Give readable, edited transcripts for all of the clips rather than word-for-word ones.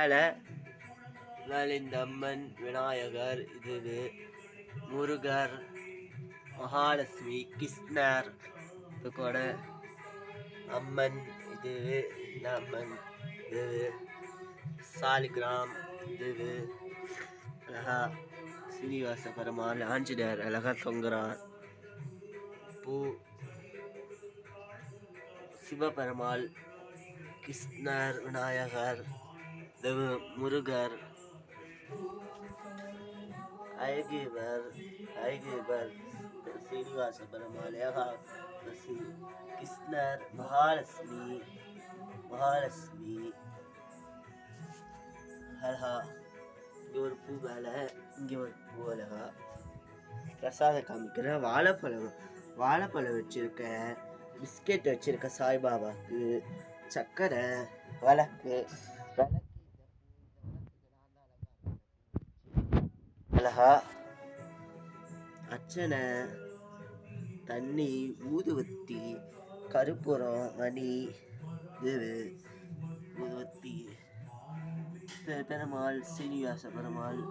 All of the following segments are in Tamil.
மேலே இந்த அம்மன் விநாயகர், இது முருகர், மகாலட்சுமி, கிருஷ்ணர், இது கூட அம்மன், இது இந்த அம்மன், இது சாலிகிராம், இது அழகா சீனிவாச பெருமாள், ஆஞ்சநேயர் அழகா தொங்குறார். பூ சிவபெருமாள், கிருஷ்ணர், விநாயகர், முருகர், ஐகிவர், சீனிவாச பெருமாள், ஏகாதசி, கிருஷ்ணர், மகாலட்சுமி அழகா. இங்கே ஒரு பூ மேலே, இங்கே ஒரு பூ அழகா. பிரசாதம் காமிக்கிறேன். வாழைப்பழம் வச்சிருக்க, பிஸ்கெட் வச்சிருக்க சாய்பாபாக்கு, சக்கரை, விளக்கு அழகா, அர்ச்சனை, தண்ணி, ஊதுவத்தி, கருப்பூரம், மணி, ஊதுவத்தி, பெருமாள், சீனிவாச பெருமாள்.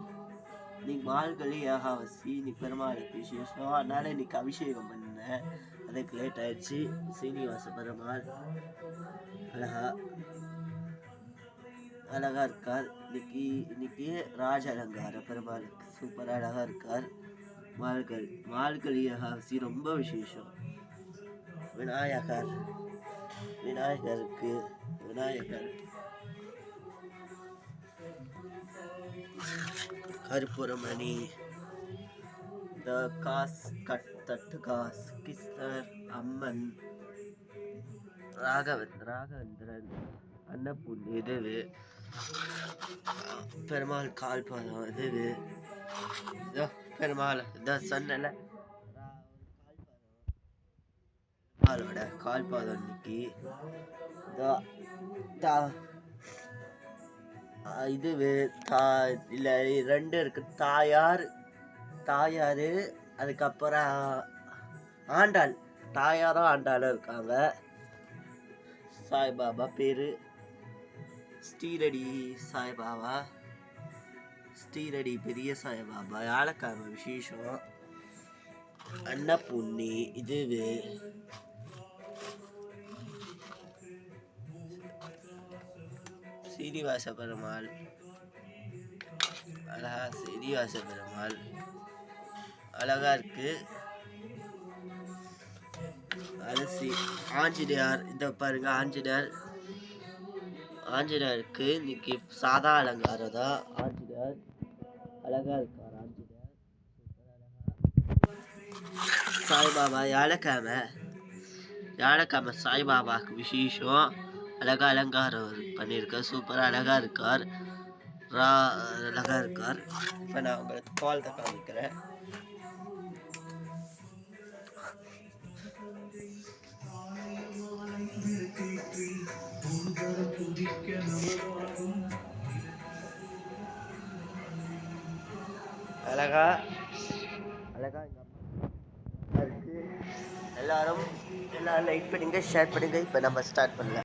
இன்னைக்கு மால்களி ஏகாதசி, இன்னைக்கு பெருமாளுக்கு விசேஷம், அதனால இன்னைக்கு அபிஷேகம் பண்ணேன். அதுக்கு லேட் ஆயிடுச்சு. சீனிவாச பெருமாள் அழகா இருக்கார். இன்னைக்கு ராஜ அலங்கார பெருமாளுக்கு சூப்பராக அழகா இருக்கார். மால்களி ஏகாதசி ரொம்ப விசேஷம். விநாயகருக்கு கருப்புரமணி, இந்த தட்டு காசு, கிருஷ்ணர், அம்மன், ராகவேந்திரன், அன்னபூர்ணி, இது பெருமாள் கால்பாதம், இது பெருமாள் இதான் சொன்னல பெருமாளோட கால்பாதம். இன்னைக்கு இது இல்லை ரெண்டு இருக்கு. தாயாரு அதுக்கப்புறம் ஆண்டாள், தாயாரும் ஆண்டாளும் இருக்காங்க. சாய்பாபா பேரு ஸ்ரீரடி சாய்பாபா, ஸ்ரீரடி பெரிய சாய்பாபா. வியாழக்கிழமை விசேஷம். அன்னபூர்ணி, இது சீனிவாச பெருமாள் அழகா இருக்கு. அரிசி, ஆஞ்சநேயர், இந்த பாருங்க ஆஞ்சநேயருக்கு இன்னைக்கு சாதா அலங்காரம் தான். ஆஞ்சநேயர் அழகா இருக்கார். சாய்பாபா வியாழக்கிழமை சாய்பாபாவுக்கு விசேஷம். அழகா அலங்காரம் பண்ணியிருக்க, சூப்பராக அழகா இருக்கார். இப்போ நான் உங்களுக்கு கால்த்தை காமிக்கிறேன். அழகா இருக்கு. எல்லாரும் லைக் பண்ணுங்க, ஷேர் பண்ணுங்க. இப்போ நம்ம ஸ்டார்ட் பண்ணலாம்.